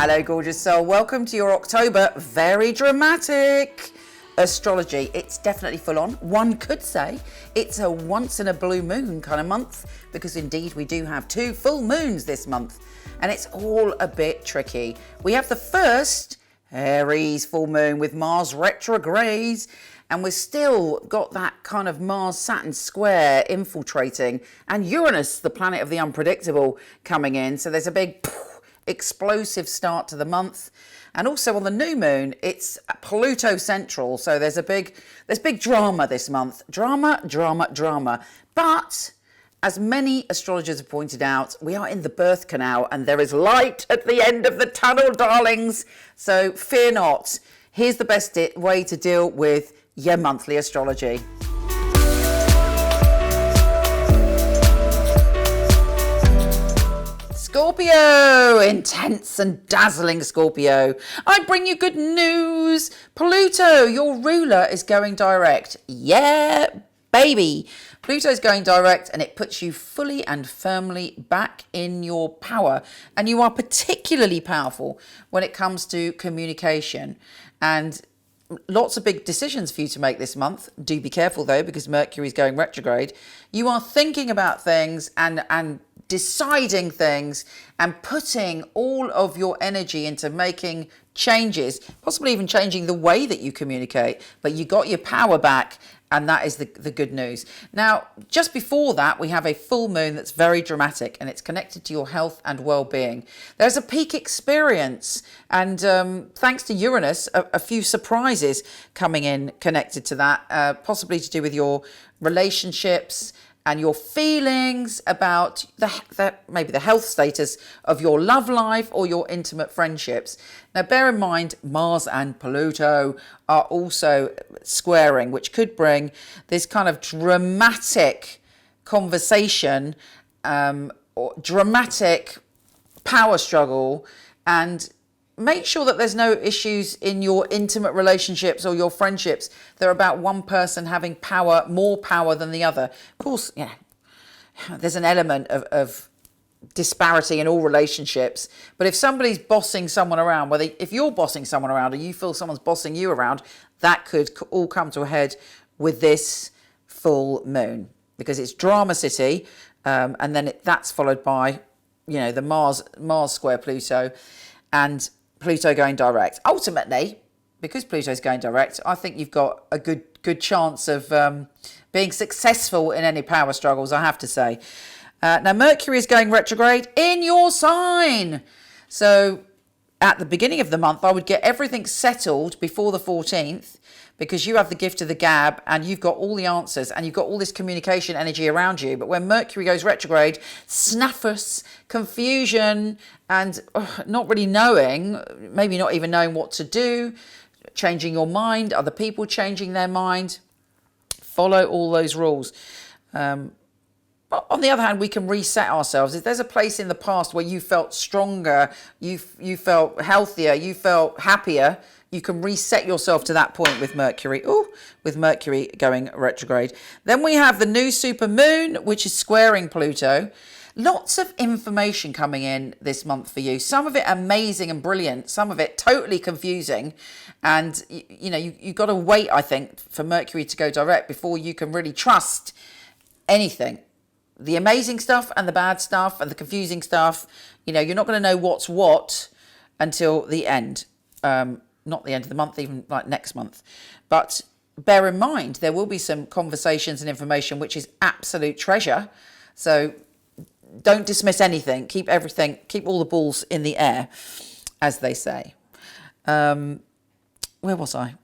Hello, gorgeous soul. Welcome to your October very dramatic astrology. It's definitely full on. One could say it's a once in a blue moon kind of month, because indeed we do have 2 full moons this month, and it's all a bit tricky. We have the first Aries full moon with Mars retrograde, and we've still got that kind of Mars-Saturn square infiltrating, and Uranus, the planet of the unpredictable, coming in. So there's a big explosive start to the month. And also on the new moon, it's Pluto central. So there's big drama this month. Drama. But as many astrologers have pointed out, we are in the birth canal and there is light at the end of the tunnel, darlings. So fear not. Here's the best way to deal with your monthly astrology. Scorpio, intense and dazzling Scorpio. I bring you good news. Pluto, your ruler, is going direct. Yeah, baby. Pluto's going direct, and it puts you fully and firmly back in your power. And you are particularly powerful when it comes to communication. And lots of big decisions for you to make this month. Do be careful though, because Mercury is going retrograde. You are thinking about things and deciding things and putting all of your energy into making changes, possibly even changing the way that you communicate. But you got your power back, and that is the good news. Now, just before that, we have a full moon that's very dramatic, and it's connected to your health and well-being. There's a peak experience, and thanks to Uranus, a few surprises coming in connected to that, possibly to do with your relationships and your feelings about maybe the health status of your love life or your intimate friendships. Now, bear in mind, Mars and Pluto are also squaring, which could bring this kind of dramatic conversation or dramatic power struggle. And make sure that there's no issues in your intimate relationships or your friendships. They're about one person having power, more power than the other. Of course, there's an element of disparity in all relationships. But if somebody's bossing someone around, if you're bossing someone around or you feel someone's bossing you around, that could all come to a head with this full moon, because it's drama city. And then that's followed by, the Mars square Pluto, and Pluto going direct. Ultimately, because Pluto's going direct, I think you've got a good chance of being successful in any power struggles, I have to say. Now, Mercury is going retrograde in your sign. So at the beginning of the month, I would get everything settled before the 14th, because you have the gift of the gab and you've got all the answers and you've got all this communication energy around you. But when Mercury goes retrograde, snaffus, confusion, and not really knowing, maybe not even knowing what to do, changing your mind, other people changing their mind. Follow all those rules. But on the other hand, we can reset ourselves. If there's a place in the past where you felt stronger, you felt healthier, you felt happier, you can reset yourself to that point with Mercury. With Mercury going retrograde. Then we have the new super moon, which is squaring Pluto. Lots of information coming in this month for you. Some of it amazing and brilliant. Some of it totally confusing. And, you've got to wait, I think, for Mercury to go direct before you can really trust anything. The amazing stuff and the bad stuff and the confusing stuff, you're not going to know what's what until the end. Not the end of the month, even like next month. But bear in mind, there will be some conversations and information which is absolute treasure. So don't dismiss anything. Keep all the balls in the air, as they say. Where was I?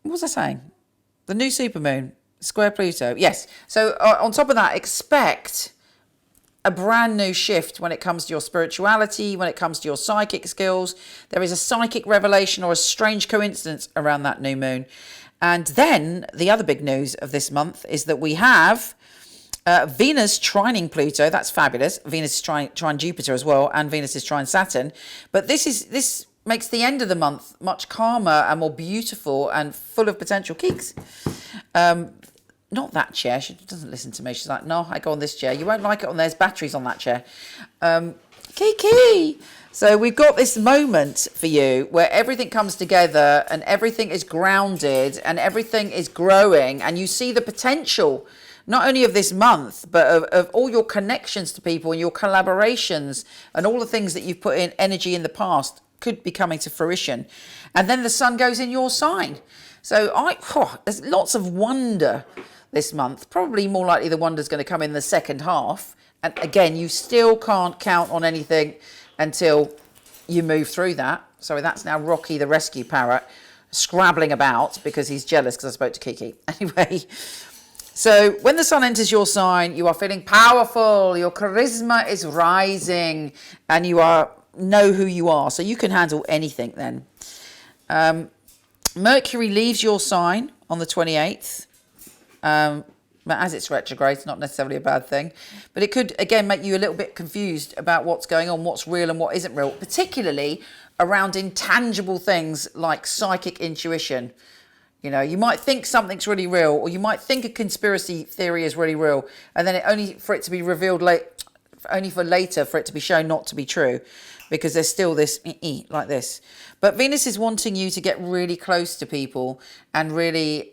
What was I saying? The new supermoon, square Pluto. Yes. So on top of that, expect a brand new shift when it comes to your spirituality, when it comes to your psychic skills. There is a psychic revelation or a strange coincidence around that new moon. And then the other big news of this month is that we have Venus trining Pluto. That's fabulous. Venus is trine Jupiter as well, and Venus is trine Saturn. But this makes the end of the month much calmer and more beautiful and full of potential kicks. Not that chair. She doesn't listen to me. She's like, no, I go on this chair. You won't like it on there's batteries on that chair. Kiki. So we've got this moment for you where everything comes together and everything is grounded and everything is growing, and you see the potential not only of this month, but of all your connections to people and your collaborations and all the things that you've put in energy in the past could be coming to fruition. And then the sun goes in your sign. So there's lots of wonder this month. Probably more likely the wonder's going to come in the second half. And again, you still can't count on anything until you move through that. So that's now Rocky the rescue parrot scrabbling about because he's jealous because I spoke to Kiki. Anyway, so when the sun enters your sign, you are feeling powerful, your charisma is rising, and you know who you are. So you can handle anything then. Mercury leaves your sign on the 28th. As it's retrograde, it's not necessarily a bad thing. But it could, again, make you a little bit confused about what's going on, what's real and what isn't real, particularly around intangible things like psychic intuition. You know, you might think something's really real, or you might think a conspiracy theory is really real, and then only for it to be revealed only for later for it to be shown not to be true, because there's still this like this. But Venus is wanting you to get really close to people and really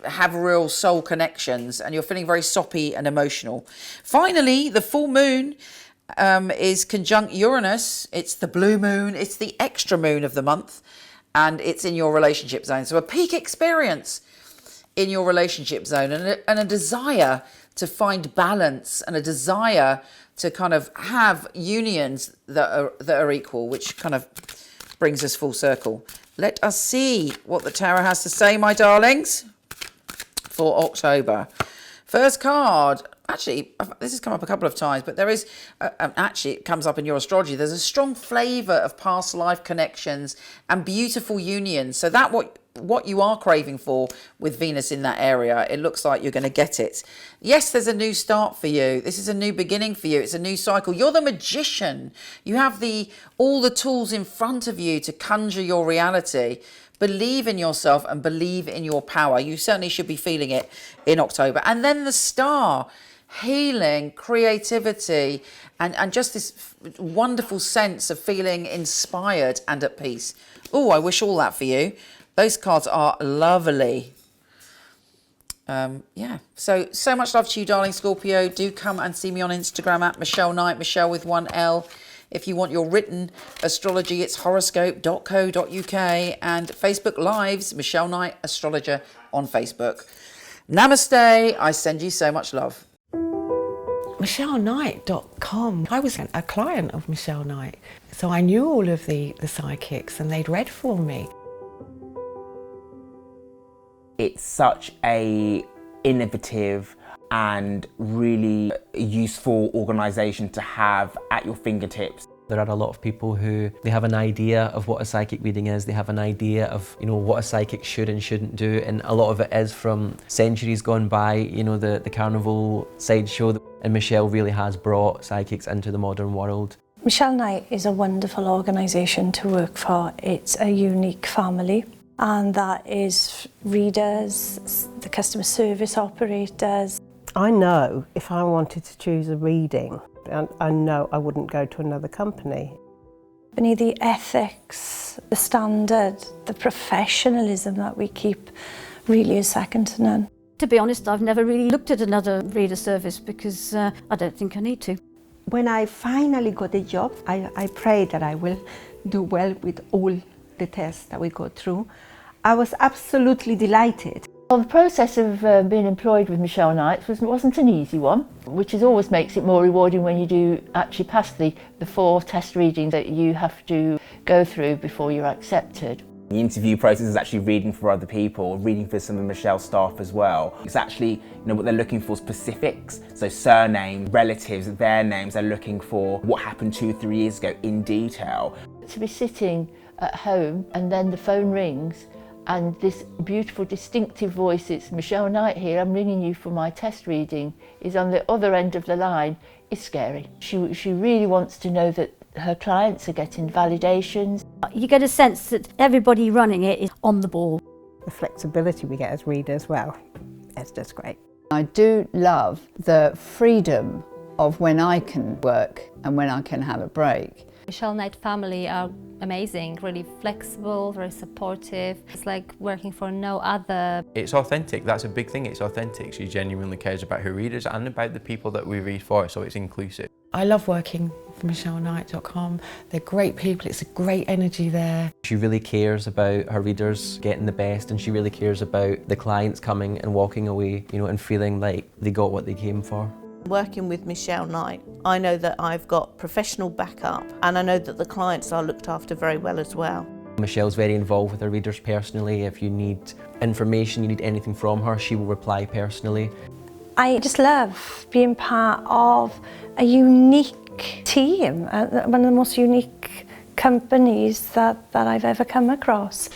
have real soul connections, and you're feeling very soppy and emotional. Finally, the full moon is conjunct Uranus. It's the blue moon. It's the extra moon of the month. And it's in your relationship zone. So a peak experience in your relationship zone, and a desire to find balance, and a desire to kind of have unions that are equal, which kind of brings us full circle. Let us see what the tarot has to say, my darlings, for October. First card. Actually, this has come up a couple of times, but there is, actually it comes up in your astrology, there's a strong flavour of past life connections and beautiful unions. So that what you are craving for with Venus in that area, it looks like you're going to get it. Yes, there's a new start for you. This is a new beginning for you. It's a new cycle. You're the magician. You have all the tools in front of you to conjure your reality. Believe in yourself and believe in your power. You certainly should be feeling it in October. And then the star. Healing, creativity, and just this wonderful sense of feeling inspired and at peace. Oh, I wish all that for you. Those cards are lovely. Yeah, so much love to you, darling Scorpio. Do come and see me on Instagram at Michele Knight, Michele with one L. If you want your written astrology, it's horoscope.co.uk, and Facebook Lives, Michele Knight Astrologer on Facebook. Namaste. I send you so much love. MicheleKnight.com. I was a client of Michele Knight, so I knew all of the psychics, and they'd read for me. It's such a innovative and really useful organisation to have at your fingertips. There are a lot of people who they have an idea of what a psychic reading is, they have an idea of what a psychic should and shouldn't do, and a lot of it is from centuries gone by, the carnival sideshow, and Michele really has brought psychics into the modern world. Michele Knight is a wonderful organisation to work for. It's a unique family, and that is readers, the customer service operators. I know if I wanted to choose a reading, I know I wouldn't go to another company. The ethics, the standard, the professionalism that we keep really is second to none. To be honest, I've never really looked at another reader service because I don't think I need to. When I finally got a job, I prayed that I will do well with all the tests that we go through. I was absolutely delighted. Well, the process of being employed with Michele Knight wasn't an easy one, which always makes it more rewarding when you do actually pass the 4 test readings that you have to go through before you're accepted. The interview process is actually reading for other people, reading for some of Michelle's staff as well. It's actually, what they're looking for, specifics, so surname, relatives, their names. They're looking for what happened 2-3 years ago in detail. To be sitting at home and then the phone rings and this beautiful distinctive voice, it's Michele Knight here, I'm ringing you for my test reading, is on the other end of the line, is scary. She really wants to know that her clients are getting validations. You get a sense that everybody running it is on the ball. The flexibility we get as readers, well, it's just great. I do love the freedom of when I can work and when I can have a break. Michele Knight family are amazing, really flexible, very supportive. It's like working for no other. It's authentic, that's a big thing, it's authentic. She genuinely cares about her readers and about the people that we read for, so it's inclusive. I love working for michelleknight.com. They're great people, it's a great energy there. She really cares about her readers getting the best, and she really cares about the clients coming and walking away, you know, and feeling like they got what they came for. Working with Michele Knight, I know that I've got professional backup and I know that the clients are looked after very well as well. Michelle's very involved with her readers personally. If you need information, you need anything from her, she will reply personally. I just love being part of a unique team, one of the most unique companies that I've ever come across.